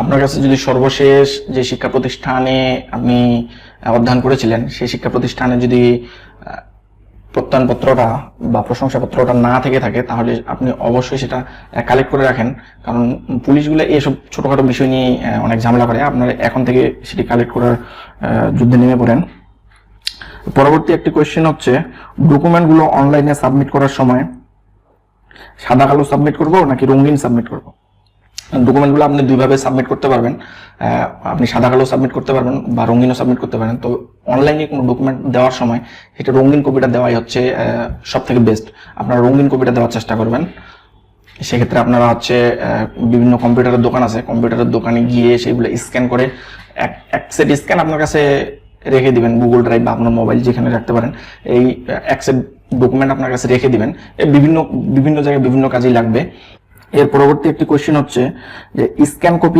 আপনার কাছে যদি সর্বশেষ যে শিক্ষা প্রতিষ্ঠানে আপনি অধ্যয়ন করেছিলেন সেই শিক্ষা প্রতিষ্ঠানে যদি প্রত্যয়নপত্রটা বা প্রশংসাপত্রটা না থেকে থাকে তাহলে আপনি অবশ্যই সেটা কালেক্ট করে রাখেন, কারণ পুলিশগুলো এইসব ছোটখাটো বিষয় নিয়ে অনেক ঝামেলা করে। আপনারা এখন থেকে সেটি কালেক্ট করার যুদ্ধে নেমে পড়েন। পরবর্তী একটি কোয়েশ্চেন হচ্ছে, ডকুমেন্টগুলো অনলাইনে সাবমিট করার সময় সাদা কালো সাবমিট করব নাকি রঙিন সাবমিট করব? ডকুমেন্টগুলো আপনি দুইভাবে সাবমিট করতে পারবেন, আপনি সাদা কালো সাবমিট করতে পারবেন বা রঙিনও সাবমিট করতে পারেন। তো অনলাইনে কোনো ডকুমেন্ট দেওয়ার সময় সেটা রঙিন কপিটা দেওয়াই হচ্ছে সব থেকে বেস্ট। আপনারা রঙিন কপিটা দেওয়ার চেষ্টা করবেন। সেক্ষেত্রে আপনারা হচ্ছে বিভিন্ন কম্পিউটারের দোকান আছে, কম্পিউটারের দোকানে গিয়ে সেগুলো স্ক্যান করে এক সেট স্ক্যান আপনার কাছে রেখে দিবেন, গুগল ড্রাইভ বা আপনার মোবাইল যেখানে রাখতে পারেন, এই এক সেট ডকুমেন্ট আপনার কাছে রেখে দিবেন। বিভিন্ন বিভিন্ন জায়গায় বিভিন্ন কাজেই লাগবে। এর পরবর্তী একটি কোয়েশ্চেন হচ্ছে যে স্ক্যান কপি